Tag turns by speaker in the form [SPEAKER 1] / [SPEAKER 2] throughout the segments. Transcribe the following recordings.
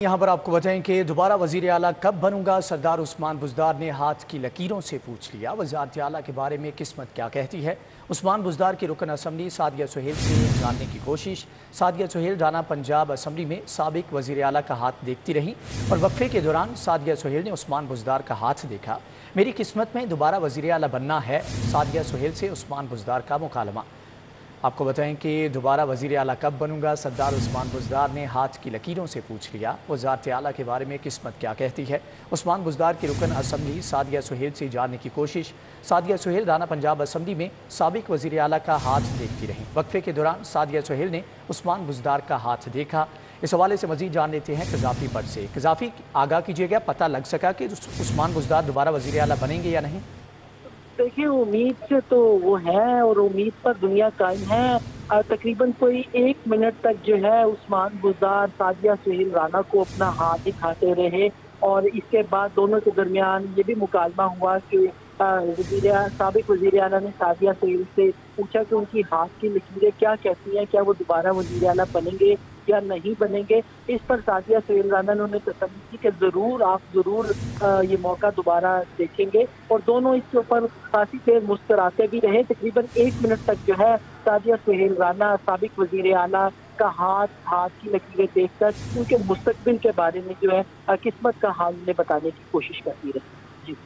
[SPEAKER 1] यहाँ पर आपको बताएं कि दोबारा वज़ीर आला कब बनूंगा। सरदार उस्मान बुज़दार ने हाथ की लकीरों से पूछ लिया। वज़ारत आला के बारे में किस्मत क्या कहती है। उस्मान बुज़दार की रुकन असम्बली सादिया सुहेल से जानने की कोशिश। सादिया सुहेल राना पंजाब असम्बली में साबिक वज़ीर आला का हाथ देखती रहीं और वक्फे के दौरान सादिया सुहेल ने उस्मान बुज़दार का हाथ देखा। मेरी किस्मत में दोबारा वज़ीर आला बनना है। सादिया सुहेल से उस्मान बुज़दार का मुकालमा। आपको बताएं कि दोबारा वज़ीर आला कब बनूंगा। सरदार उस्मान बुज़दार ने हाथ की लकीरों से पूछ लिया। वज़ारत आला के बारे में किस्मत क्या कहती है। उस्मान बुज़दार की रुकन असम्बली सादिया सुहेल से जानने की कोशिश। सादिया सुहेल राना पंजाब असम्बली में साबिक वज़ीर आला का हाथ देखती रहीं। वक्फे के दौरान सादिया सुहेल ने उस्मान बुज़दार का हाथ देखा। इस हवाले से मज़ीद जान लेते हैं कज़ाफ़ी पर से। कज़ाफ़ी, आगाह कीजिएगा, पता लग सका कि उस्मान बुज़दार दोबारा वज़ीर आला बनेंगे या नहीं।
[SPEAKER 2] देखिए, उम्मीद से तो वो है और उम्मीद पर दुनिया कायम है। तकरीबन कोई 1 मिनट तक जो है उस्मान बुज़दार सादिया सुहेल राना को अपना हाथ दिखाते रहे और इसके बाद दोनों के दरमियान ये भी मुकालमा हुआ कि साबिक वज़ीर आला ने सादिया सुहेल से पूछा कि उनकी हाथ की लकीरें क्या कहती हैं, क्या वो दोबारा वज़ीर आला बनेंगे या नहीं बनेंगे। इस पर सादिया सुहेल राना ने उन्हें तसल्ली की कि आप ज़रूर ये मौका दोबारा देखेंगे और दोनों इसके ऊपर काफ़ी देर मुस्कुराते भी रहे। तकरीबन 1 मिनट तक जो है सादिया सुहेल राना साबिक वज़ीर आला का हाथ की लकीरें देखकर उनके मुस्तकबिल के बारे में जो है किस्मत का हाल उन्हें बताने की कोशिश करती रही। जी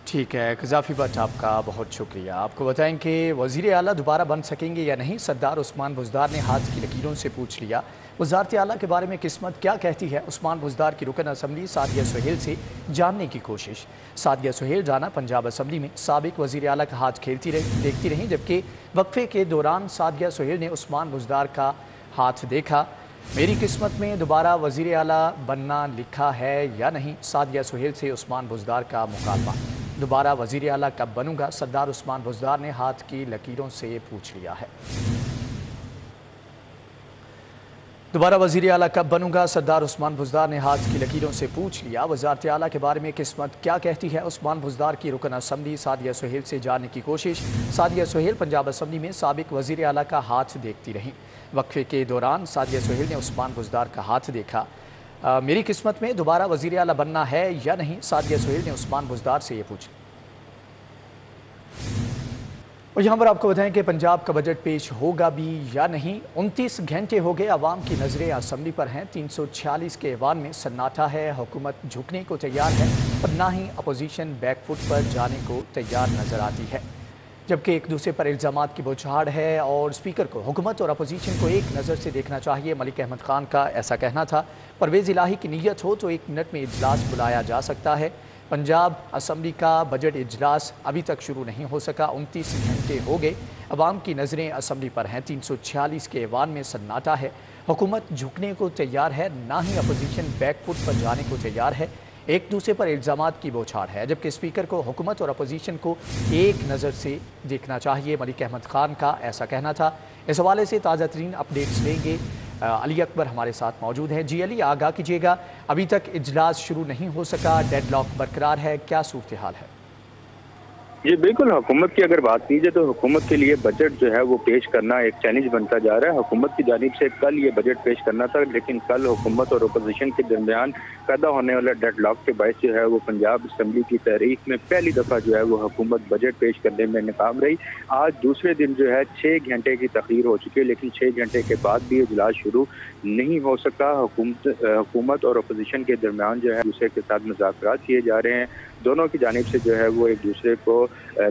[SPEAKER 1] ठीक है कज़ाफ़ी भट्ट, आपका बहुत शुक्रिया। आपको बताएं कि वज़ीर आला दोबारा बन सकेंगे या नहीं। सरदार उस्मान बुज़दार ने हाथ की लकीरों से पूछ लिया। वज़ारत आला के बारे में किस्मत क्या कहती है। उस्मान बुज़दार की रुकन असम्बली सादिया सुहेल से जानने की कोशिश। सादिया सुहेल राना पंजाब असम्बली में साबिक वज़ीर आला का हाथ देखती रहीं, जबकि वक्फे के दौरान सादिया सुहेल ने उस्मान बुज़दार का हाथ देखा। मेरी किस्मत में दोबारा वज़ीर आला बनना लिखा है या नहीं। सादिया सुहेल से उस्मान बुज़दार का मुकालमा। दोबारा वज़ीर आला कब बनूंगा। सरदार उस्मान बुज़दार ने हाथ की लकीरों से पूछ लिया है। दोबारा वज़ीर आला कब बनूंगा। सरदार उस्मान बुज़दार ने हाथ की लकीरों से पूछ लिया। वज़ारत आला के बारे में किस्मत क्या कहती है। उस्मान बुज़दार की रुकन असम्बली सादिया सुहेल से जानने की कोशिश। सादिया सुहेल पंजाब असम्बली में साबिक वज़ीर आला का हाथ देखती रहीं। वक्फे के दौरान सादिया सुहेल ने उस्मान बुज़दार का हाथ देखा। मेरी किस्मत में दोबारा वज़ीर आला बनना है या नहीं। सादिया सुहेल ने उस्मान बुज़दार से ये पूछा। और यहाँ पर आपको बताएं कि पंजाब का बजट पेश होगा भी या नहीं। 29 घंटे हो गए, आवाम की नज़रें असम्बली पर हैं। 346 के ऐवान में सन्नाटा है। हुकूमत झुकने को तैयार है और ना ही अपोजिशन बैकफुट पर जाने को तैयार नज़र आती है, जबकि एक दूसरे पर इल्ज़ामात की बौछार है और स्पीकर को हुकूमत और अपोजिशन को एक नज़र से देखना चाहिए। मलिक अहमद खान का ऐसा कहना था। परवेज़ इलाही की नीयत हो तो 1 मिनट में इजलास बुलाया जा सकता है। पंजाब असम्बली का बजट इजलास अभी तक शुरू नहीं हो सका। 29 घंटे हो गए, अवाम की नज़रें असम्बली पर हैं। 346 के ऐवान में सन्नाटा है। हुकूमत झुकने को तैयार है, ना ही अपोजिशन बैकफुट पर जाने को तैयार है। एक दूसरे पर इल्ज़ामात की बौछार है, जबकि स्पीकर को हुकूमत और अपोजिशन को एक नज़र से देखना चाहिए। मलिक अहमद खान का ऐसा कहना था। इस हवाले से ताज़ा तरीन अपडेट्स लेंगे। अली अकबर हमारे साथ मौजूद हैं। जी अली, आगाह कीजिएगा, अभी तक इजलास शुरू नहीं हो सका, डेडलॉक बरकरार है, क्या सूरत हाल है।
[SPEAKER 3] जी बिल्कुल, हुकूमत की अगर बात की जाए तो हुकूमत के लिए बजट जो है वो पेश करना एक चैलेंज बनता जा रहा है। हुकूमत की जानिब से कल ये बजट पेश करना था, लेकिन कल हुकूमत और अपोजिशन के दरमियान पैदा होने वाला डेडलॉक के बायस जो है वो पंजाब असम्बली की तारीख में पहली दफ़ा जो है वो हुकूमत बजट पेश करने में नाकाम रही। आज दूसरे दिन जो है 6 घंटे की तख़ीर हो चुकी है, लेकिन 6 घंटे के बाद भी इजलास शुरू नहीं हो सका। हुकूमत और अपोजिशन के दरमियान जो है दूसरे के साथ मुज़ाकरात किए जा रहे हैं। दोनों की जानिब से जो है वो एक दूसरे को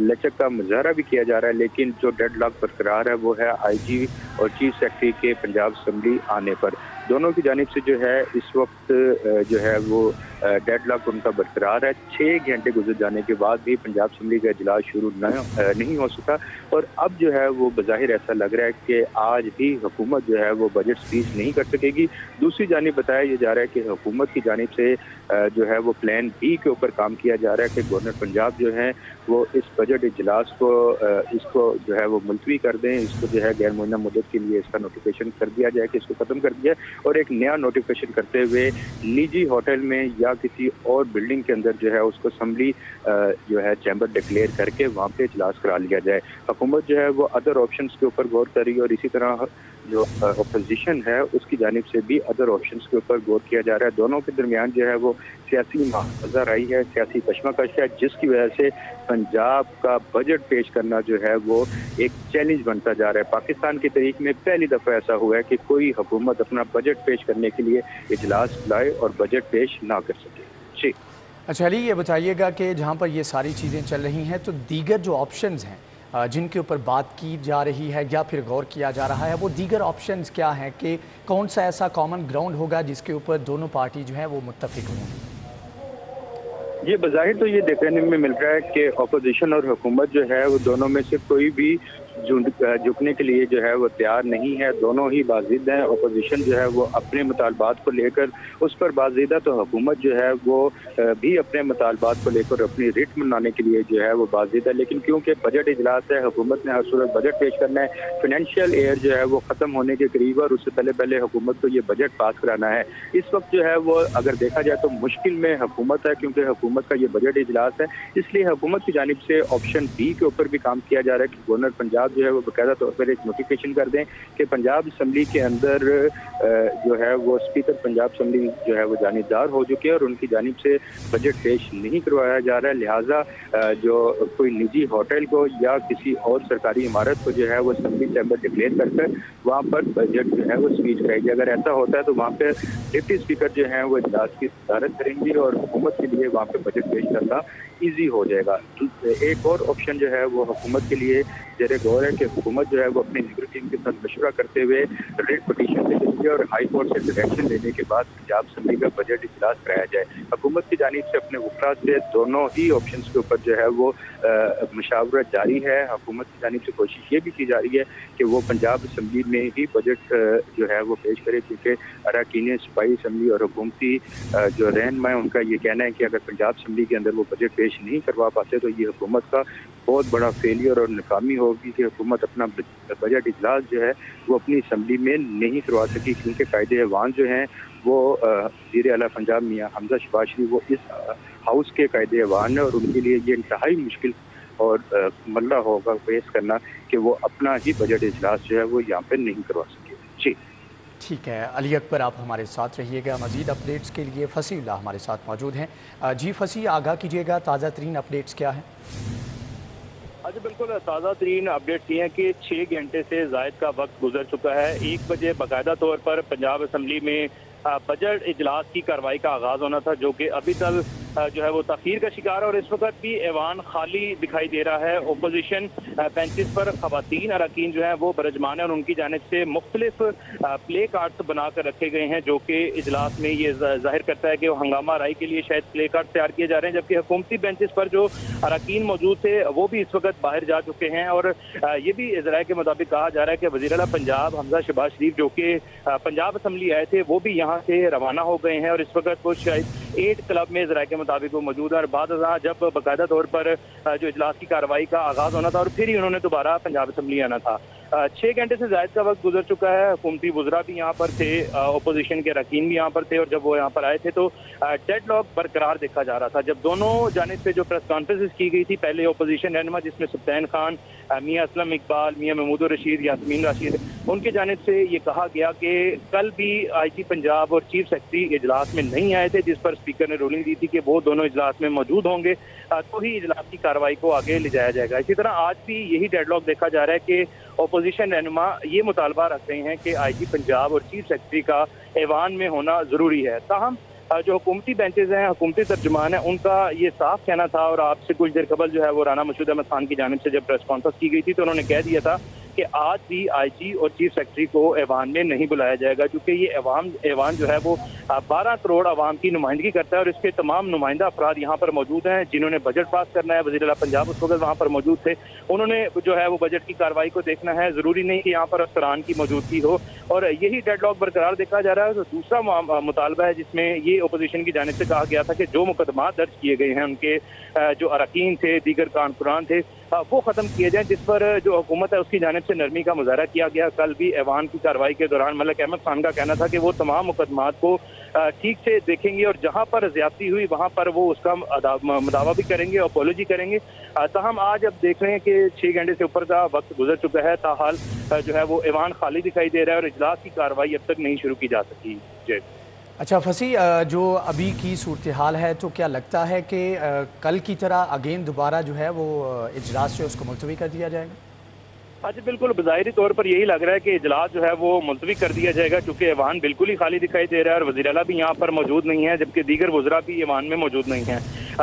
[SPEAKER 3] लचक का मुजाहरा भी किया जा रहा है, लेकिन जो डेडलॉक बरकरार है वो है IG और चीफ सेक्रेटरी के पंजाब असम्बली आने पर। दोनों की जानिब से जो है इस वक्त जो है वो डेडलॉक उनका बरकरार है। 6 घंटे गुजर जाने के बाद भी पंजाब असम्बली का इजलास शुरू नहीं हो सका और अब जो है वो बज़ाहिर ऐसा लग रहा है कि आज भी हुकूमत जो है वो बजट स्पीच नहीं कर सकेगी। दूसरी जानिब बताया ये जा रहा है कि हुकूमत की जानिब से जो है वो प्लान B के ऊपर काम किया जा रहा है कि गवर्नर पंजाब जो है वो इस बजट इजलास को इसको जो है वो मुलतवी कर दें, इसको जो है गैर मुअय्यना मुद्दत के लिए इसका नोटिफिकेशन कर दिया जाए कि इसको ख़त्म कर दिया और एक नया नोटिफिकेशन करते हुए निजी होटल में या किसी और बिल्डिंग के अंदर जो है उसको असम्बली जो है चैम्बर डिक्लेयर करके वहाँ पे इजलास करा लिया जाए। हुकूमत जो है वो अदर ऑप्शंस के ऊपर गौर कर रही है और इसी तरह जो अपोजिशन है उसकी जानिब से भी अदर ऑप्शंस के ऊपर गौर किया जा रहा है। दोनों के दरमियान जो है वो सियासी मुआवजा आई है, सियासी कशमकश है, जिसकी वजह से पंजाब का बजट पेश करना जो है वो एक चैलेंज बनता जा रहा है। पाकिस्तान की तारीख में पहली दफ़ा ऐसा हुआ है कि कोई हुकूमत अपना बजट पेश करने के लिए इजलास बुलाए और बजट पेश ना कर सके। जी
[SPEAKER 1] अच्छा अली, ये बताइएगा कि जहाँ पर ये सारी चीज़ें चल रही हैं तो दीगर जो ऑप्शंस हैं जिनके ऊपर बात की जा रही है या फिर गौर किया जा रहा है, वो दीगर ऑप्शंस क्या हैं कि कौन सा ऐसा कॉमन ग्राउंड होगा जिसके ऊपर दोनों पार्टी जो है वो मुत्तफिक होंगी?
[SPEAKER 3] ये बज़ाहिर तो ये देखने में मिल रहा है कि अपोजिशन और हुकूमत जो है वो दोनों में से कोई भी झुकने के लिए जो है वो तैयार नहीं है। दोनों ही बाज़िद हैं। अपोजिशन जो है वो अपने मुतालबात को लेकर उस पर बाज़िद है, तो हुकूमत जो है वो भी अपने मुतालबात को लेकर अपनी रिट मनाने के लिए जो है वो बाज़िद है। लेकिन क्योंकि बजट इजलास है, हुकूमत ने हर सूरत बजट पेश करना है, फाइनेंशियल ईयर जो है वो ख़त्म होने के करीब है और उससे पहले पहले हुकूमत को ये बजट पास कराना है। इस वक्त जो है वो अगर देखा जाए तो मुश्किल में हुकूमत है, क्योंकि हुकूमत का ये बजट इजलास है। इसलिए हुकूमत की जानिब से ऑप्शन बी के ऊपर भी काम किया जा रहा है कि गवर्नर पंजाब जो है वो बाकायदा तौर पर एक नोटिफिकेशन कर दें कि पंजाब असम्बली के अंदर जो है वो स्पीकर पंजाब असम्बली जो है वो जानिबदार हो चुके हैं और उनकी जानिब से बजट पेश नहीं करवाया जा रहा है। लिहाजा जो कोई निजी होटल को या किसी और सरकारी इमारत को जो है वो असम्बली चैम्बर डिक्लेयर कर वहाँ पर बजट जो है वो स्पीच कराएगी। अगर ऐसा होता है तो वहाँ पर डिप्टी स्पीकर जो है वो इजलास की सदारत करेंगी और हुकूमत के लिए वहाँ पर बजट पेश करना ईजी हो जाएगा। एक और ऑप्शन जो है वो हुकूमत के लिए ज़ेरे गौर है कि हुकूमत जो है वो अपनी लीगल टीम के साथ मशवरा करते हुए रिट पिटीशन दे देंगे और हाई कोर्ट से डायरेक्शन लेने के बाद पंजाब असम्बली का बजट इजलास कराया जाए। हुकूमत की जानिब से अपने वकला से दोनों ही ऑप्शंस के ऊपर जो है वो मशावरत जारी है। हुकूमत की जानिब से कोशिश ये भी की जा रही है कि वो पंजाब असम्बली में ही बजट जो है वो पेश करे, क्योंकि अरकान सूबाई असम्बली और हुकूमती जो रहनुमा उनका ये कहना है कि अगर पंजाब असम्बली के अंदर वो बजट पेश नहीं करवा पाते तो ये हुकूमत का बहुत बड़ा फेलियर और नाकामी होगी कि हुकूमत अपना बजट इजलास जो है वो अपनी असम्बली में नहीं करवा सकी, क्योंकि कायदे ऐवान जो हैं वो वज़ीर आला पंजाब मियां हमजा शहबाज शरीफ वो इस हाउस के कायदे ऐवान है और उनके लिए ये इंतहाई मुश्किल और मल्ला होगा फेस करना कि वो अपना ही बजट इजलास जो है वो यहाँ पर नहीं करवा सके। जी
[SPEAKER 1] ठीक है अली अकबर, आप हमारे साथ रहिएगा। मज़ीद अपडेट्स के लिए फसीउल्लाह हमारे साथ मौजूद हैं। जी फसी, आगाह कीजिएगा, ताज़ा तरीन अपडेट्स क्या हैं?
[SPEAKER 4] जी बिल्कुल, ताज़ा तरीन अपडेट्स ये हैं कि 6 घंटे से ज़ायद का वक्त गुजर चुका है। 1 बजे बाकायदा तौर पर पंजाब असम्बली में बजट इजलास की कार्रवाई का आगाज़ होना था, जो कि अभी तक जो है वो तख़ीर का शिकार है और इस वक्त भी ऐवान खाली दिखाई दे रहा है। ओपोजिशन बेंचेस पर ख़वातीन अरकान जो है वो बरजमान है और उनकी जानिब से मुख्तलिफ प्ले कार्ड्स बना कर रखे गए हैं, जो कि इजलास में ये जाहिर करता है कि वो हंगामा राई के लिए शायद प्ले कार्ड तैयार किए जा रहे हैं। जबकि हुकूमती बेंचेस पर जो अरकान मौजूद थे वो भी इस वक्त बाहर जा चुके हैं और ये भी ज़राए के मुताबिक कहा जा रहा है कि वज़ीर आला पंजाब हमजा शहबाज शरीफ जो कि पंजाब असम्बली आए थे वो भी यहाँ से रवाना हो गए हैं और इस वक्त वो शायद 8 क्लब में ज़राए के मुताबिक वो मौजूद है। और बाद जब बाकायदा तौर पर जो इजलास की कार्रवाई का आगाज़ होना था और फिर ही उन्होंने दोबारा पंजाब असम्बली आना था। 6 घंटे से ज़ायद का वक्त गुजर चुका है। हुकूमती वज़रा भी यहाँ पर थे, अपोजिशन के अरकान भी यहाँ पर थे और जब वो यहाँ पर आए थे तो डेडलॉक बरकरार देखा जा रहा था। जब दोनों जानिब से जो प्रेस कॉन्फ्रेंस की गई थी, पहले अपोजिशन रहनुमा जिसमें सुल्तान खान, मियाँ असलम इकबाल, मियाँ महमूद रशीद, यासमीन राशिद, उनकी जानिब से ये कहा गया कि कल भी IG पंजाब और चीफ सेक्रेटरी इजलास में नहीं आए थे, जिस पर स्पीकर ने रूलिंग दी थी कि वो दोनों इजलास में मौजूद होंगे तो ही इजलास की कार्रवाई को आगे ले जाया जाएगा। इसी तरह आज भी यही डेडलॉक देखा जा रहा है कि अपोजिशन रहनुमा ये मुतालबा रख रहे हैं कि IG पंजाब और चीफ सेक्रेटरी का ऐवान में होना ज़रूरी है। ताहम जो हुकूमती बेंचेस हैं, हुकूमती तर्जुमान हैं, उनका ये साफ कहना था और आपसे कुछ देर कबल जो है वो राना मशहूद अहमद खान की जानिब से जब प्रेस कॉन्फ्रेंस की गई थी तो उन्होंने कह दिया था कि आज भी IG और चीफ सेक्रेटरी को ऐवान में नहीं बुलाया जाएगा, क्योंकि ये ऐवान जो है वो 12 करोड़ आवाम की नुमाइंदगी करता है और इसके तमाम नुमाइंदा अफराद यहाँ पर मौजूद हैं जिन्होंने बजट पास करना है। वज़ीर आला पंजाब उस वक्त वहाँ पर मौजूद थे, उन्होंने जो है वो बजट की कार्रवाई को देखना है, ज़रूरी नहीं कि यहाँ पर अफसरान की मौजूदगी हो और यही डेडलॉक बरकरार देखा जा रहा है। तो दूसरा मुतालबा है जिसमें ये अपोजिशन की जानिब से कहा गया था कि जो मुकदमा दर्ज किए गए हैं उनके जो अरकान थे, दीगर कारकुनान थे, वो ख़त्म किए जाएँ, जिस पर जो हुकूमत है उसकी जानिब से नरमी का मुजाहरा किया गया। कल भी ऐवान की कार्रवाई के दौरान मलिक अहमद खान का कहना था कि वो तमाम मुकदमात को ठीक से देखेंगे और जहाँ पर ज्यादती हुई वहाँ पर वो उसका मदावा भी करेंगे, अपॉलोजी करेंगे। ताहम आज अब देख रहे हैं कि 6 घंटे से ऊपर का वक्त गुजर चुका है, ताहाल जो है वो ऐवान खाली दिखाई दे रहा है और इजलास की कार्रवाई अब तक नहीं शुरू की जा सकी। जी
[SPEAKER 1] अच्छा फसी, जो अभी की सूरत हाल है, तो क्या लगता है कि कल की तरह अगेन दोबारा जो है वो इजलास जो है उसको मुलतवी कर दिया जाएगा?
[SPEAKER 4] आज बिल्कुल बज़ाहिरी तौर पर यही लग रहा है कि इजलास जो है वो मुलतवी कर दिया जाएगा, क्योंकि ऐवान बिल्कुल ही खाली दिखाई दे रहा है और वज़ीर आला भी यहाँ पर मौजूद नहीं है, जबकि दीगर वज़रा भी ऐवान में मौजूद नहीं है।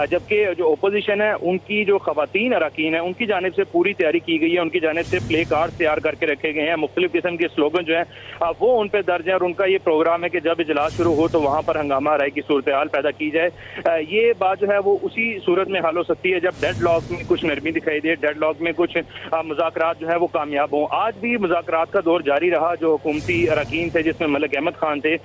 [SPEAKER 4] जबकि जो अपोजिशन है उनकी जो ख़वातीन अरकान है उनकी जानिब से पूरी तैयारी की गई है, उनकी जानिब से प्ले कार्ड तैयार करके रखे गए हैं, मुख्तलिफ किस्म के स्लोगन जो है वो उन पर दर्ज है और उनका ये प्रोग्राम है कि जब इजलास शुरू हो तो वहाँ पर हंगामा राय की सूरत हाल पैदा की जाए। ये बात जो है वो उसी सूरत में हल हो सकती है जब डेड लॉक में कुछ नरमी दिखाई दे, डेड लॉक में कुछ मुज़ाकरात जो है वो कामयाब हों। आज भी मुज़ाकरात का दौर जारी रहा। जो हुकूमती अरकान थे जिसमें मलिक अहमद खान थे,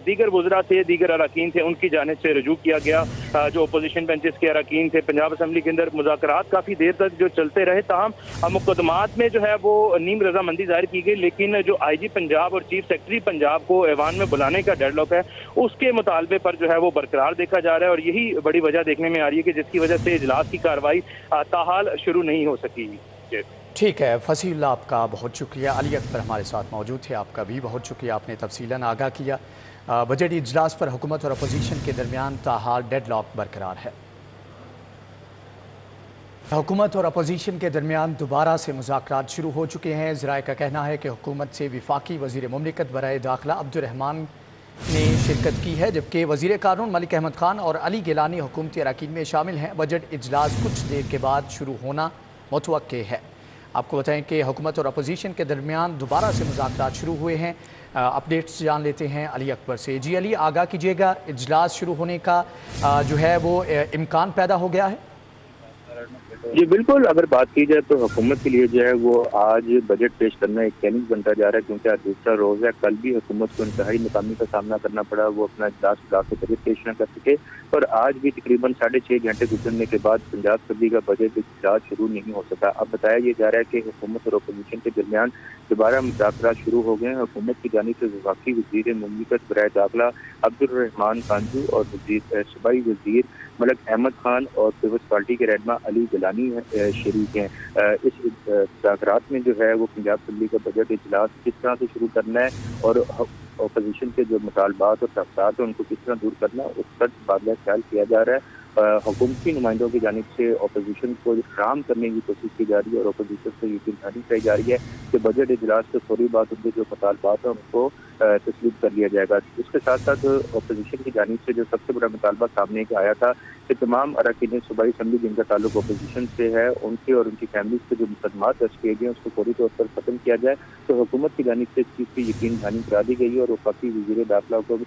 [SPEAKER 4] दीगर वज़रा थे, दीगर अरकान थे, उनकी जानिब से रजू किया गया। जो अपोजिशन बेंचेस के अरकान थे पंजाब असम्बली के अंदर मुज़ाकरात काफ़ी देर तक जो चलते रहे, ताहम मुकदमात में जो है वो नीम रजामंदी जाहिर की गई, लेकिन जो IG पंजाब और चीफ सेक्रेटरी पंजाब को ऐवान में बुलाने का डेडलॉक है उसके मुतालबे पर जो है वो बरकरार देखा जा रहा है और यही बड़ी वजह देखने में आ रही है कि जिसकी वजह से इजलास की कार्रवाई ताहाल शुरू नहीं हो सकी।
[SPEAKER 1] ठीक है फसीउल्लाह, आपका बहुत शुक्रिया। अली अकबर हमारे साथ मौजूद थे, आपका भी बहुत शुक्रिया, आपने तफसीलन आगाह किया। बजट इजलास पर हुकूमत और अपोजिशन के दरमियान ताहाल डेडलॉक बरकरार है। हुकूमत और अपोजिशन के दरमियान दोबारा से मुज़ाकरात शुरू हो चुके हैं। ज़राए का कहना है कि हुकूमत से वफाकी वज़ीर मुमलिकत बराए दाखिला अब्दुर्रहमान ने शिरकत की है, जबकि वज़ीर कानून मलिक अहमद खान और अली गिलानी हुकूमती अरकान में शामिल हैं। बजट इजलास कुछ देर के बाद शुरू होना मुतवक्के है। आपको बताएं कि हुकूमत और अपोजिशन के दरमियान दोबारा से मुज़ाकरात शुरू हुए हैं। अपडेट्स जान लेते हैं अली अकबर से। जी अली, आगाह कीजिएगा, इजलास शुरू होने का जो है वो इम्कान पैदा हो गया है?
[SPEAKER 3] जी बिल्कुल, अगर बात की जाए तो हुकूमत के लिए जो है वो आज बजट पेश करना एक चैलेंज बनता जा रहा है, क्योंकि आज दूसरा रोज़ है। कल भी हुकूमत को इंतहाई नाकामी का सामना करना पड़ा, वो अपना इजलास बुला के बजट पेश न कर सके। और आज भी तकरीबन 6.5 घंटे गुजरने के बाद पंजाब असम्बली का बजट इजलास शुरू नहीं हो सका। अब बताया ये जा रहा है कि हुकूमत और अपोजिशन के दरमियान दोबारा मुज़ाकरात शुरू हो गए हैं। हुकूमत की जानिब से वफाकी वज़ीर मुमलिकत बराए दाखिला अब्दुर्रहमान कांजू और सूबाई वज़ीर मलिक अहमद खान और पीपल्स पार्टी के रहनुमा अली गिलानी शरीक हैं। इस मुज़ाकरात में जो है वो पंजाब असम्बली का बजट इजलास किस तरह से शुरू करना है और अपोजिशन के जो मुतालबात और तख्तात हैं उनको किस तरह दूर करना है, उस पर तबादला ख्याल किया जा रहा है। हुकूमती नुमाइंदों की जानिब से अपोजिशन को फ्राहम करने की कोशिश की जा रही है और अपोजिशन से यकीन दहानी कराई जा रही है कि बजट इजलास से थोड़ी बात उनके जो मुतालबात हैं उनको तस्लीम कर लिया जाएगा। इसके साथ साथ अपोजिशन की जानिब से जो सबसे बड़ा मुतालबा सामने आया था कि तमाम अरकान सूबाई असम्बली जिनका ताल्लुक अपोजिशन से है उनके और उनकी फैमिली के जो मुकदमात दर्ज किए गए उसको फौरी तौर पर खत्म किया जाए। तो हुकूमत की जानिब से इस चीज़ की यकीन दहानी करा दी गई है और वफाकी वज़ीर दाखिला को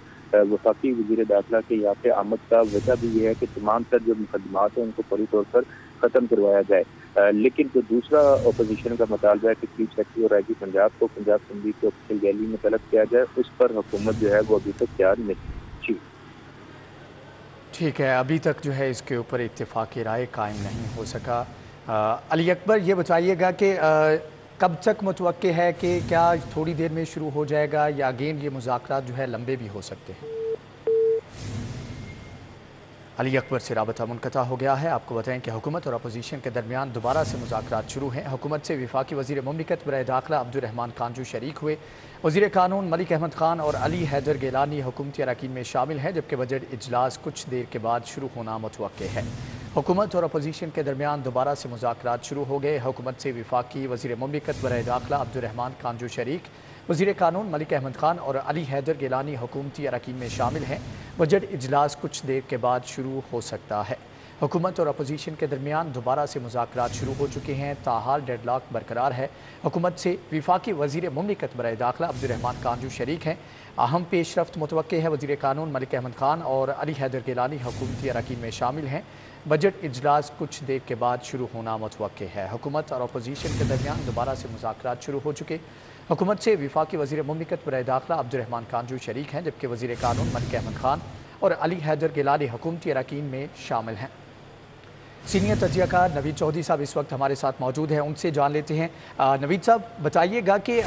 [SPEAKER 3] वफाकी वज़ीर दाखिला के यहाँ पे आमद का वजह भी ये है कि तमाम तर जो मुकदमात हैं उनको फौरी तौर पर ख़त्म करवाया जाए। लेकिन जो दूसरा अपोजिशन का मुतालबा है कि चीफ सेक्रेटरी और IG पंजाब को पंजाब असम्बली के ऑफिशियल गैलरी में तलब किया जाए, उस पर हुकूमत जो है वो अभी तक तैयार नहीं।
[SPEAKER 1] ठीक है, अभी तक जो है इसके ऊपर इत्तेफाक़ी राय कायम नहीं हो सका। अली अकबर, ये बताइएगा कि कब तक मुतवक्के है कि क्या थोड़ी देर में शुरू हो जाएगा या अगेन ये मुज़ाकरात जो है लंबे भी हो सकते हैं? अली अकबर से राबता मुनक़ता हो गया है। आपको बताएं कि हुकूमत और अपोजिशन के दरमियान दोबारा से मुज़ाकरात शुरू हैं। हुकूमत से वफाकी वज़ीर मुमलिकत बराए दाखिला अब्दुर्रहमान कांजू शरीक हुए। वज़ीर कानून मलिक अहमद खान और अली हैदर गिलानी हुकूमती अरकान में शामिल हैं, जबकि बजट इजलास कुछ देर के बाद शुरू होना मुतवक्के है। हुकूमत और अपोजिशन के दरमियान दोबारा से मुज़ाकरात शुरू हो गए। हुकूमत से वफाकी वज़ीर मुमलिकत बराए दाखिला अब्दुर्रहमान कांजू शरीक, वज़ीर कानून मलिक अहमद खान और अली हैदर गिलानी हुकूमती अरकान में शामिल हैं। बजट इजलास कुछ देर के बाद शुरू हो सकता है। हुकूमत और अपोजिशन के दरमियान दोबारा से मुज़ाकरात शुरू हो चुके हैं, ताहाल डेडलॉक बरकरार है। हुकूमत से वफाकी वज़ीर मुमलिकत बराए दाखिला अब्दुर्रहमान कांजू शरीक हैं। अहम पेशरफ्त मुतवक्के है। वज़ीर कानून मलिक अहमद खान और अली हैदर गिलानी हुकूमती अरकान में शामिल हैं। बजट इजलास कुछ देर के बाद शुरू होना मुतवक्के है। हुकूमत और अपोजिशन के दरमियान दोबारा से मुज़ाकरात शुरू हो चुके। हुकूमत से वफाकी वज़ीर मुमलिकत बराए दाखिला अब्दुर्रहमान कांजू शरीक हैं, जबकि वज़ीर कानून मलिक अहमद खान और अली हैदर गिलानी हुकूमती अरकान में शामिल हैं। सीनियर तजिया कार नवीद चौधरी साहब इस वक्त हमारे साथ मौजूद हैं, उनसे जान लेते हैं। नवीद साहब बताइएगा कि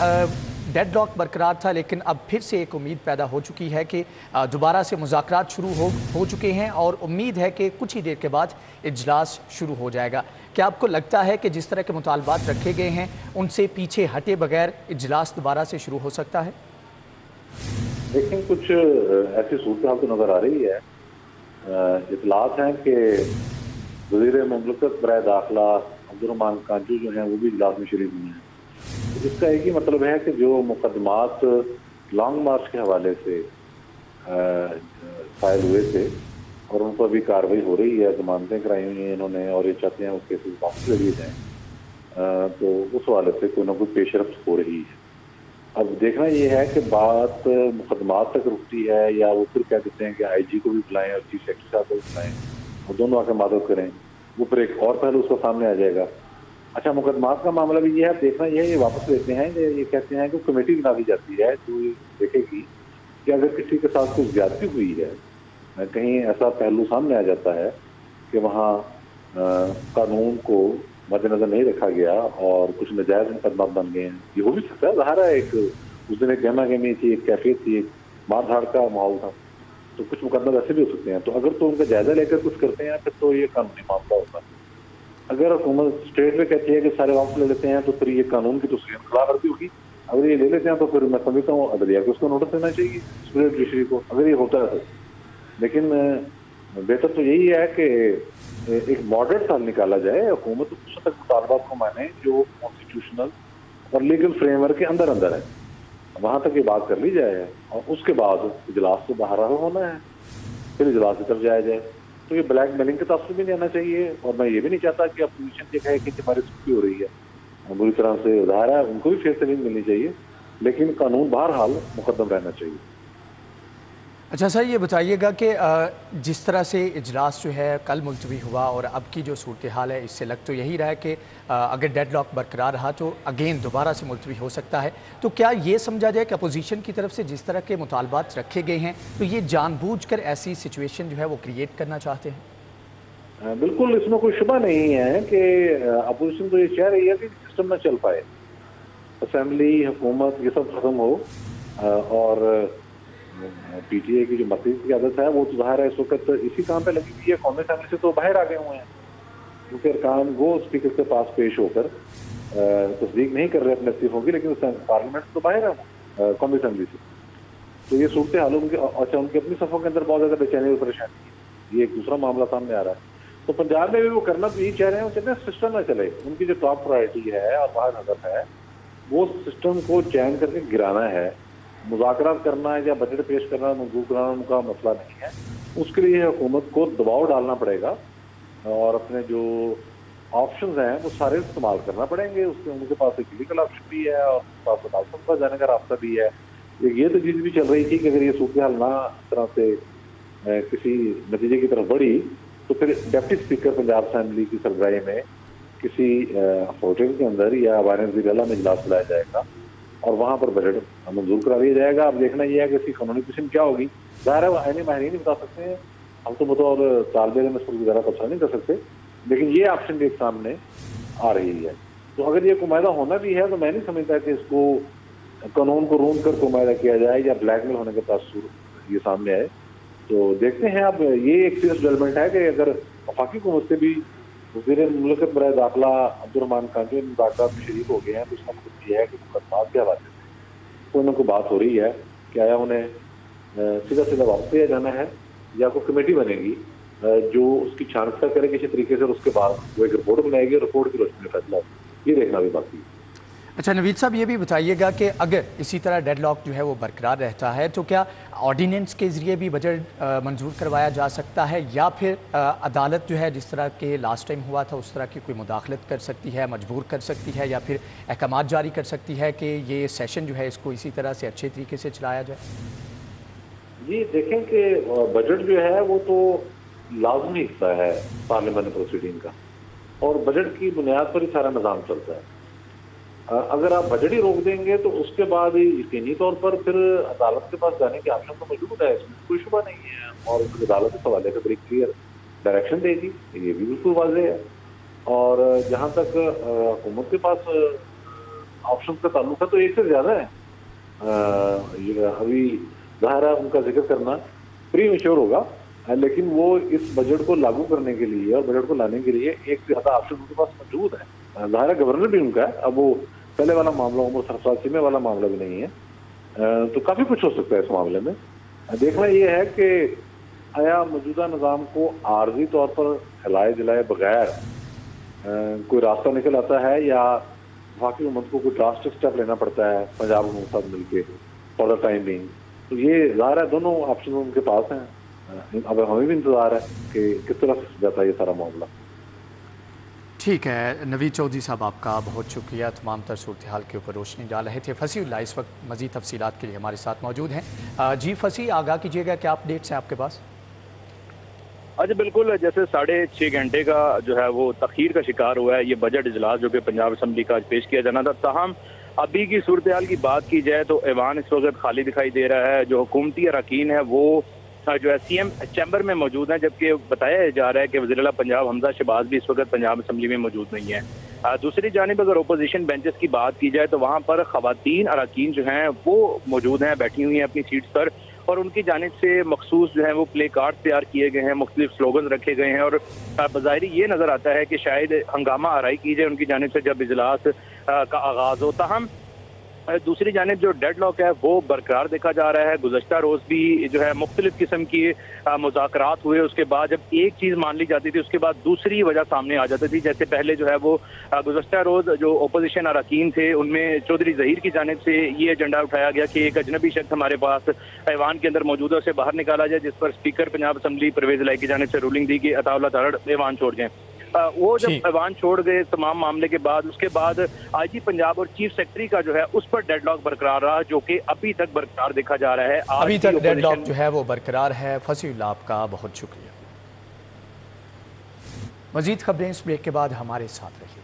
[SPEAKER 1] डेडलॉक बरकरार था, लेकिन अब फिर से एक उम्मीद पैदा हो चुकी है कि दोबारा से मुज़ाकरात शुरू हो चुके हैं और उम्मीद है कि कुछ ही देर के बाद इजलास शुरू हो जाएगा। क्या आपको लगता है कि जिस तरह के मुतालबात रखे गए हैं उनसे पीछे हटे बगैर इजलास दोबारा से शुरू हो सकता है?
[SPEAKER 5] लेकिन कुछ ऐसी सूरत हाल तो नज़र आ रही है। इतलात हैं कि वज़ीर मुमलकत बराए दाखिला अब्दुर्रहमान कांजू जो हैं वो भी इजलास में शरीक हुए हैं। तो इसका एक ही मतलब है कि जो मुकदमात लॉन्ग मार्च के हवाले से फाइल हुए थे और उन पर भी कार्रवाई हो रही है, जमानतें कराई हुई हैं इन्होंने और ये चाहते हैं वो केसेस वापस ले लिए जाएँ, तो उस हवाले से कोई ना कोई पेशरफ्त हो रही है। अब देखना ये है कि बात मुकदमात तक रुकती है या वो फिर कह देते हैं कि IG को भी बुलाएं और चीफ सेक्रेटरी साहब को भी बुलाएं और दोनों आकर मदद करें, वो फिर एक और पहलू उसका सामने आ जाएगा। अच्छा, मुकदमात का मामला भी ये है, देखना ये है ये वापस लेते हैं, ये कहते हैं कि कमेटी बना दी जाती है जो ये देखेगी कि अगर किसी के साथ कुछ ज्यादती हुई है, कहीं ऐसा पहलू सामने आ जाता है कि वहाँ कानून को मद्देनजर नहीं रखा गया और कुछ नाजायज मुकदमा बन गए हैं, ये हो भी सकता है। ज़ाहिर है एक उस दिन एक गहमा गहमी थी, एक कैफियत थी, एक मार धाड़ का माहौल था, तो कुछ मुकदमा वैसे भी हो सकते हैं। तो अगर तो उनका जायजा लेकर कुछ करते हैं फिर तो ये कानूनी मामला होता है। अगर हुकूमत स्टेट में कहती है कि सारे वापस ले लेते हैं तो फिर ये कानून की तो खिलाफवर्जी होगी। अगर ये ले लेते हैं तो फिर मैं समझता हूँ अदलिया को उसको नोटिस देना चाहिए, स्टेट जुडिशरी को, अगर ये होता है तो। लेकिन बेहतर तो यही है कि एक मॉडरेट हल निकाला जाए, हुकूमत उस तक मुतालबात को माने जो कॉन्स्टिट्यूशनल और लीगल फ्रेमवर्क के अंदर है, वहाँ तक ये बात कर ली जाए और उसके बाद इजलास से बाहर होना है, फिर इजलास की तरफ जाया जाए। तो ये ब्लैक मेलिंग के तासुर भी नहीं आना चाहिए और मैं ये भी नहीं चाहता कि अपोजिशन ये कहे कि हमारी सुखी हो रही है बुरी तरह से, उधार है, उनको भी फेयर सेलिंग मिलनी चाहिए, लेकिन कानून बहरहाल मुकद्दम रहना चाहिए।
[SPEAKER 1] अच्छा सर, ये बताइएगा कि जिस तरह से इजलास जो है कल मुलतवी हुआ और अब की जो सूरत हाल है, इससे लग तो यही रहा है कि अगर डेडलॉक बरकरार रहा तो अगेन दोबारा से मुलतवी हो सकता है। तो क्या ये समझा जाए कि अपोजिशन की तरफ से जिस तरह के मुतालबात रखे गए हैं तो ये जानबूझकर ऐसी सिचुएशन जो है वो क्रिएट करना चाहते हैं?
[SPEAKER 5] बिल्कुल, इसमें कोई शुबा नहीं है कि अपोजिशन तो ये चाह रही है कि सिस्टम न चल पाए, असेंबली, हुकूमत ये सब खत्म हो और PTA की जो मसीह की आदत है वो तो ज़ाहिर है इस वक्त इसी काम पे लगी हुई है। कौमी असेंबली से तो बाहर आ गए हुए हैं क्योंकि अरकान वो स्पीकर के पास पेश होकर तस्दीक नहीं कर रहे अपने इस्तीफों की, लेकिन पार्लियामेंट तो बाहर है कौमी असेंबली से। तो ये सूरत हाल उनकी, अच्छा उनकी अपनी सफ़ों के अंदर बहुत ज़्यादा बेचैनी और परेशानी है, ये एक दूसरा मामला सामने आ रहा है। तो पंजाब में भी वो करना तो यही चाह रहे हैं, वो चाहते हैं सिस्टम न चले। उनकी जो टॉप प्रायोरिटी है और वहाँ नजर है वो सिस्टम को चैन करके गिराना है। मुज़ाकरात करना है या बजट पेश करना, मंजूर कराना उनका मसला नहीं है। उसके लिए हुकूमत को दबाव डालना पड़ेगा और अपने जो ऑप्शंस हैं वो सारे इस्तेमाल करना पड़ेंगे। उसके उनके पास एक लीगल ऑप्शन भी है और उनके पास अदालत के पास जाने का रास्ता भी है। ये तो चीज़ भी चल रही थी कि अगर ये सूरत हाल ना इस तरह से किसी नतीजे की तरफ बढ़ी तो फिर डिप्टी स्पीकर पंजाब असेंबली की सरबराही में किसी होटल के अंदर या वायरन ज़िला में इजलास बुलाया जाएगा और वहाँ पर बजट मंजूर करा दिया जाएगा। अब देखना यह है कि इसकी कानूनी पोजीशन क्या होगी। ज़ाहिर है वो आईनी माहिरीन नहीं बता सकते हैं, हम तो बतौर तालिब इल्म इस पर ज़्यादा तबसरा नहीं कर सकते, लेकिन ये ऑप्शन भी एक सामने आ रही है। तो अगर ये कुमायदा होना भी है तो मैं नहीं समझता कि इसको कानून को रूंद कर कुमायदा किया जाए या ब्लैकमेल होने का तासुर ये सामने आए। तो देखते हैं। अब ये एक सीरियस डेवलपमेंट है कि अगर वफाकी हुकूमत से भी वज़ीर मुमलकत बराए दाखिला अब्दुर्रहमान कांजू मुज़ाकरात में शरीक हो गए हैं, तो इसका मतलब ये है कि मुकदमात के हवाले से कोई ना कोई बात हो रही है कि आया उन्हें सीधा सीधा वापस लिया जाना है या कोई कमेटी बनेगी जो उसकी छानबीन करे किसी तरीके से और उसके बाद वो एक रिपोर्ट बनाएगी और रिपोर्ट की रोशनी में फैसला होगा। ये देखना भी बाकी है।
[SPEAKER 1] अच्छा नवीद साहब, ये भी बताइएगा कि अगर इसी तरह डेडलॉक जो है वो बरकरार रहता है तो क्या ऑर्डिनेंस के ज़रिए भी बजट मंजूर करवाया जा सकता है या फिर अदालत जो है जिस तरह के लास्ट टाइम हुआ था उस तरह की कोई मुदाखलत कर सकती है, मजबूर कर सकती है या फिर अहकामात जारी कर सकती है कि ये सेशन जो है इसको इसी तरह से अच्छे तरीके से चलाया जाए?
[SPEAKER 5] जी देखें कि बजट जो है वो तो लाजमी हिस्सा है पार्लियामेंट प्रोसीडिंग का और बजट की बुनियाद पर ही सारा निज़ाम चलता है। अगर आप बजट ही रोक देंगे तो उसके बाद यकीनी तौर पर फिर अदालत के पास जाने के ऑप्शन तो मौजूद है, इसमें कोई शुबा नहीं है। और अदालत इस हवाले से बड़ी क्लियर डायरेक्शन देगी, ये भी बिल्कुल वाज़ेह है। और जहाँ तक हुकूमत के पास ऑप्शन का ताल्लुक है तो एक से ज़्यादा है। अभी ज़ाहिर है उनका जिक्र करना प्री मेच्योर होगा, लेकिन वो इस बजट को लागू करने के लिए और बजट को लाने के लिए एक से ज़्यादा ऑप्शन उनके पास मौजूद है। ज़ाहिर है गवर्नर भी उनका है, अब वो पहले वाला मामला उमर सरफराज चीमे वाला मामला भी नहीं है, तो काफ़ी कुछ हो सकता है इस मामले में। देखना ये है कि आया मौजूदा निज़ाम को आर्जी तौर पर हिलाए जलाए बगैर कोई रास्ता निकल आता है, या वफाकी हुकूमत को कोई ड्रास्टिक स्टेप लेना पड़ता है पंजाब हुकूमत के साथ मिलके फॉर द टाइम बीइंग। तो ये ज़ाहिर है दोनों ऑप्शन उनके पास हैं। अब हमें भी इंतज़ार है कि किस तरफ जाता है ये सारा मामला।
[SPEAKER 1] ठीक है नवीद चौधरी साहब, आपका बहुत शुक्रिया, तमाम तर सूरत हाल के ऊपर रोशनी डाल रहे थे। फसीउल्लाह इस वक्त मज़ीद तफसीलात के लिए हमारे साथ मौजूद हैं। जी फसी, आगाह कीजिएगा, क्या अपडेट्स हैं आपके पास?
[SPEAKER 4] अच्छा बिल्कुल, जैसे 6.5 घंटे का जो है वो तखीर का शिकार हुआ है ये बजट इजलास जो कि पंजाब असम्बली का आज पेश किया जाना था। ताहम अभी की सूरत हाल की बात की जाए तो ऐवान इस वक्त खाली दिखाई दे रहा है। जो हुकूमती अरकान है वो जो है सीएम चैम्बर में मौजूद हैं, जबकि बताया जा रहा है कि वज़ीर आला पंजाब हमजा शहबाज भी इस वक्त पंजाब असम्बली में मौजूद नहीं है। दूसरी जानिब अगर अपोजिशन बेंचेस की बात की जाए तो वहाँ पर ख़वातीन अरकान जो हैं वो मौजूद हैं, बैठी हुई हैं अपनी सीट्स पर, और उनकी जानिब से मखसूस जो है वो प्ले कार्ड तैयार किए गए हैं, मुख्तलिफ स्लोगन रखे गए हैं, और बज़ाहिर ये नज़र आता है कि शायद हंगामा आराई की जाए उनकी जानिब से जब इजलास का आगाज़ हो। ताहम दूसरी जानिब जो डेड लॉक है वो बरकरार देखा जा रहा है। गुज़श्ता रोज़ भी जो है मुख्तलिफ किस्म की मुज़ाकरात हुए, उसके बाद जब एक चीज़ मान ली जाती थी उसके बाद दूसरी वजह सामने आ जाती थी। जैसे पहले जो है वो गुज़श्ता रोज़ जो अपोजिशन अरकान थे उनमें चौधरी ज़हीर की जानिब से ये एजेंडा उठाया गया कि एक अजनबी शख्स हमारे पास ऐवान के अंदर मौजूद है, उसे बाहर निकाला जाए, जिस पर स्पीकर पंजाब असम्बली परवेज़ इलाही की जानिब से रूलिंग दी कि अताउल्लाह तारड़ ऐवान छोड़ जाएँ। वो जब ऐवान छोड़ गए तमाम मामले के बाद, उसके बाद आईजी पंजाब और चीफ सेक्रेटरी का जो है उस पर डेडलॉक बरकरार रहा, जो कि अभी तक बरकरार देखा जा रहा है।
[SPEAKER 1] अभी तक डेडलॉक जो है वो बरकरार है। फसीउल्लाह आपका बहुत शुक्रिया। मजीद खबरें इस ब्रेक के बाद हमारे साथ रहिए।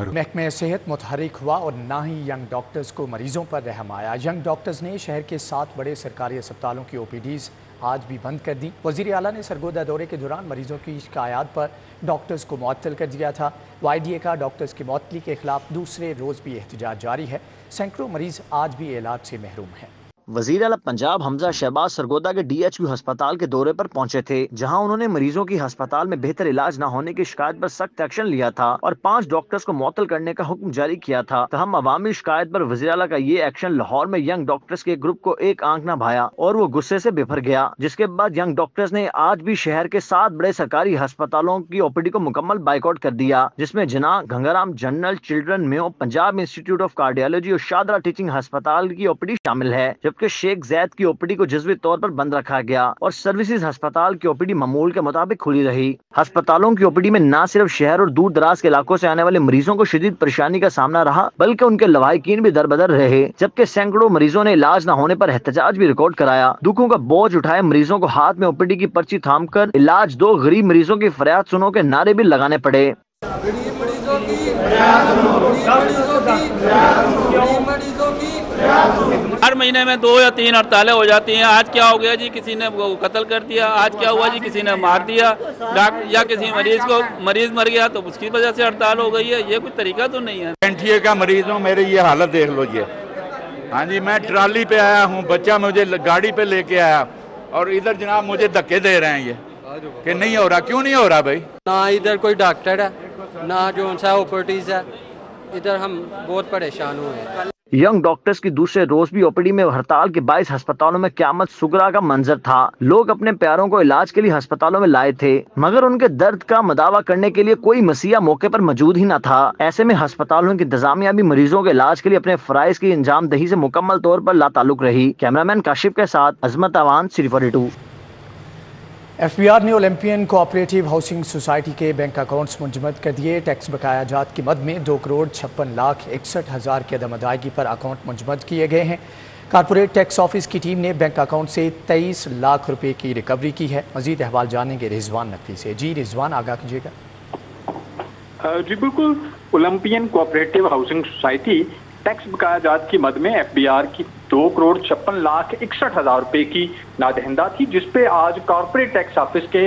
[SPEAKER 1] महकमे सेहत मुतहरिक हुआ और ना ही यंग डॉक्टर्स को मरीजों पर रहम आया। यंग डॉक्टर्स ने शहर के 7 बड़े सरकारी अस्पतालों की OPDs आज भी बंद कर दी। वज़ीर आला ने सरगोदा दौरे के दौरान मरीजों की शिकायत पर डॉक्टर्स को मुअत्तल कर दिया था। YDA का डॉक्टर्स की मुअत्तली के खिलाफ दूसरे रोज़ भी एहतजाज जारी है। सैकड़ों मरीज आज भी इलाज से महरूम हैं।
[SPEAKER 6] वज़ीर आला पंजाब हमजा शहबाज सरगोदा के DHQ अस्पताल के दौरे पर पहुंचे थे, जहां उन्होंने मरीजों की अस्पताल में बेहतर इलाज न होने की शिकायत पर सख्त एक्शन लिया था और 5 डॉक्टर्स को मुअत्तल करने का हुक्म जारी किया था। तहम अवामी शिकायत पर वज़ीर आला का ये एक्शन लाहौर में यंग डॉक्टर्स के ग्रुप को एक आंख न भाया और वो गुस्से से बिफर गया, जिसके बाद यंग डॉक्टर्स ने आज भी शहर के 7 बड़े सरकारी अस्पतालों की OPD को मुकम्मल बाइकआउट कर दिया, जिसमें Jinnah, Gangaram general, children, Mayo, Punjab institute of cardiology और शादरा टीचिंग अस्पताल की OPD शामिल है, जबकि शेख जैद की OPD को जज़वी तौर पर बंद रखा गया और सर्विसेज अस्पताल की OPD मामूल के मुताबिक खुली रही। अस्पतालों की OPD में न सिर्फ शहर और दूर दराज के इलाकों से आने वाले मरीजों को शदीद परेशानी का सामना रहा, बल्कि उनके लवाहिकीन भी दरबदर रहे, जबकि सैकड़ों मरीजों ने इलाज न होने पर एहतजाज भी रिकॉर्ड कराया। दुखों का बोझ उठाए मरीजों को हाथ में OPD की पर्ची थाम कर इलाज दो, गरीब मरीजों की फरियाद सुनो के नारे भी लगाने पड़े।
[SPEAKER 7] हर महीने में 2 या 3 हड़तालें हो जाती हैं। आज क्या हो गया जी, किसी ने कत्ल कर दिया, आज क्या हुआ जी, किसी ने मार दिया डॉक्टर, या किसी मरीज मर गया तो उसकी वजह से हड़ताल हो गई है। ये कुछ तरीका तो नहीं है।
[SPEAKER 8] एनटीए का मरीज हूँ, मेरी ये हालत देख लो ये। हाँ जी, मैं ट्राली पे आया हूँ, बच्चा मुझे गाड़ी पे लेके आया और इधर जनाब मुझे धक्के दे रहे हैं ये कि नहीं हो रहा। क्यों नहीं हो रहा भाई?
[SPEAKER 9] ना इधर कोई डॉक्टर है, ना जो सा OPDs है, इधर हम बहुत परेशान हुए हैं।
[SPEAKER 6] यंग डॉक्टर्स की दूसरे रोज भी OPD में हड़ताल के 22 अस्पतालों में क़यामत सुगरा का मंजर था। लोग अपने प्यारों को इलाज के लिए अस्पतालों में लाए थे, मगर उनके दर्द का मदावा करने के लिए कोई मसीहा मौके पर मौजूद ही न था। ऐसे में अस्पतालों की इंतजामिया भी मरीजों के इलाज के लिए अपने फराइज की अंजाम दही से मुकम्मल तौर पर लाताल्लुक रही। कैमरामैन काशिफ के साथ अजमत अवान, City 42।
[SPEAKER 1] FBR ने ओलंपियन कोऑपरेटिव हाउसिंग सोसाइटी के बैंक अकाउंट्स मुंजमद कर दिए। टैक्स बकाया जात की मद में 2,56,61,000 की अदम अदायगी पर अकाउंट मुंजमद किए गए हैं। कारपोरेट टैक्स ऑफिस की टीम ने बैंक अकाउंट से 23 लाख रुपए की रिकवरी की है। मजीद अहवाल जानेंगे रिजवान नकवी से। जी रिजवान, आगाह कीजिएगा।
[SPEAKER 10] जी बिल्कुल, Olympian cooperative housing society tax बकाया जात की मद में FBR की 2,56,61,000 रुपए की नादहिंदा थी, जिस पे आज कॉर्पोरेट टैक्स ऑफिस के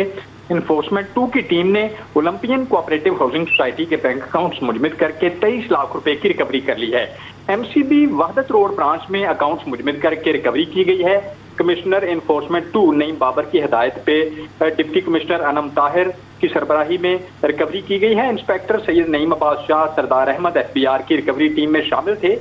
[SPEAKER 10] इन्फोर्समेंट 2 की टीम ने ओलंपियन कोऑपरेटिव हाउसिंग सोसाइटी के बैंक अकाउंट्स मुजमिद करके 23 लाख रुपए की रिकवरी कर ली है। MCB वहदत रोड ब्रांच में अकाउंट्स मुजमिद करके रिकवरी की गई है। कमिश्नर इन्फोर्समेंट 2 नईम बाबर की हिदायत पे डिप्टी कमिश्नर अनम ताहिर की सरबराही में रिकवरी की गई है। इंस्पेक्टर सैयद नईम अब्बास शाह, सरदार अहमद FBR की रिकवरी टीम में शामिल थे।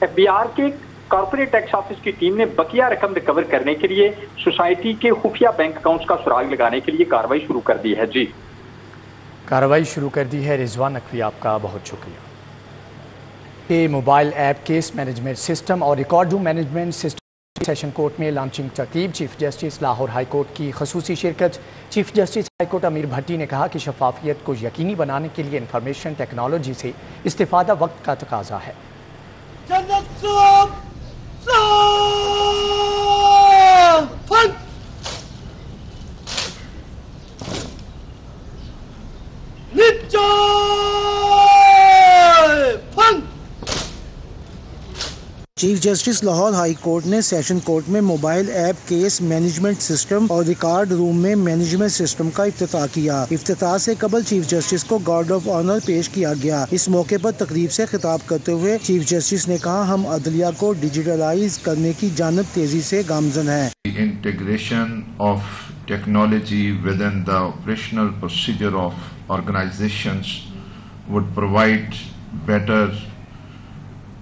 [SPEAKER 10] FBR के कॉर्पोरेट टैक्स ऑफिस की टीम ने बकिया रकम रिकवर करने के लिए सोसाइटी के खुफिया बैंक अकाउंट्स का सुराग लगाने के लिए कार्रवाई शुरू कर दी है। जी,
[SPEAKER 1] कार्रवाई शुरू कर दी है। रिजवान नकवी, आपका बहुत शुक्रिया। के mobile app case management system और record room management system session court में लॉन्चिंग तकरीब। Chief justice Lahore high court की खसूसी शिरकत। चीफ जस्टिस हाई कोर्ट अमीर भट्टी ने कहा कि शफाफियत को यकीनी बनाने के लिए इंफॉर्मेशन टेक्नोलॉजी से इस्तिफादा वक्त का तकाजा है।
[SPEAKER 11] Chief justice Lahore high court ने सेशन कोर्ट में mobile app case management system और रिकॉर्ड रूम में मैनेजमेंट सिस्टम का इफ्तिताह किया। इफ्तिताह से कबल चीफ जस्टिस को गार्ड ऑफ ऑनर पेश किया गया। इस मौके पर तकरीब से खिताब करते हुए चीफ जस्टिस ने कहा, हम अदलिया को डिजिटलाइज करने की जानब तेजी से गामजन है।
[SPEAKER 12] Integration of technology with in the operational procedure of organisations would provide better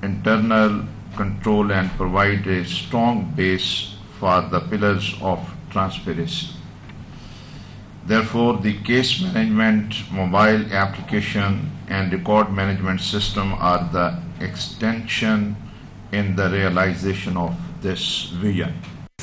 [SPEAKER 12] internal control and provide a strong base for the pillars of transparency. Therefore, the case management, mobile application and record management system are the extension in the realization of this vision.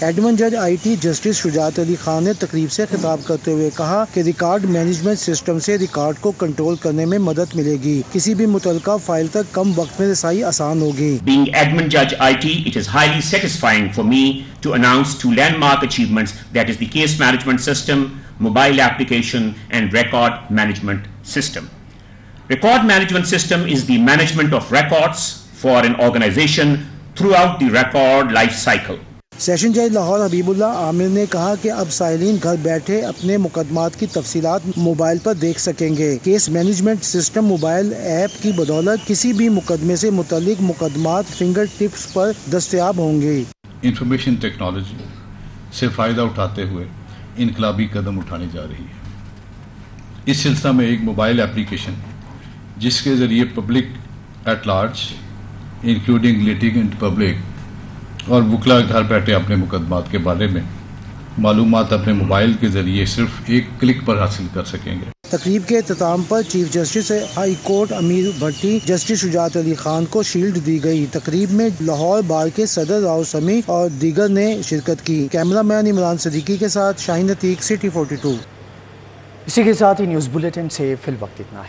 [SPEAKER 11] Edmund जज IT justice Shujaat Ali Khan ने तकरीब से खिताब करते हुए कहा कि record management system से रिकॉर्ड को कंट्रोल करने में मदद मिलेगी। किसी भी मुतलका फाइल तक कम वक्त में रसाई आसान होगी।
[SPEAKER 13] Being admin judge IT, it is highly satisfying for me to announce 2 landmark achievements, that is the case management system, mobile application and record management system. Record management system is the management of records for an organization throughout the record life cycle.
[SPEAKER 11] Session जज लाहौर हबीबुल्लाह आमिर ने कहा कि अब साइलिन घर बैठे अपने मुकदमात की तफसीलात मोबाइल पर देख सकेंगे। Case management system mobile app की बदौलत किसी भी मुकदमे से मुतल्लिक मुकदमात फिंगर टिप्स पर दस्तयाब होंगे।
[SPEAKER 14] इंफॉर्मेशन टेक्नोलॉजी से फ़ायदा उठाते हुए इनकलाबी कदम उठाने जा रही है। इस सिलसिले में एक मोबाइल एप्लीकेशन जिसके ज़रिए public at large including litigant public और वकला घर बैठे अपने मुकदमात के बारे में मालूमात अपने मोबाइल के जरिए सिर्फ एक क्लिक पर हासिल कर सकेंगे।
[SPEAKER 11] तकरीब के इख्तिताम पर चीफ जस्टिस हाई कोर्ट अमीर भट्टी, जस्टिस शुजात अली खान को शील्ड दी गई। तकरीब में लाहौर बार के सदर राव समी और दीगर ने शिरकत की। कैमरामैन इमरान सदीकी के साथ शाहीन अतीक, सिटी 42।
[SPEAKER 1] इसी के साथ ही न्यूज़ बुलेटिन से फिल वक्त इतना है।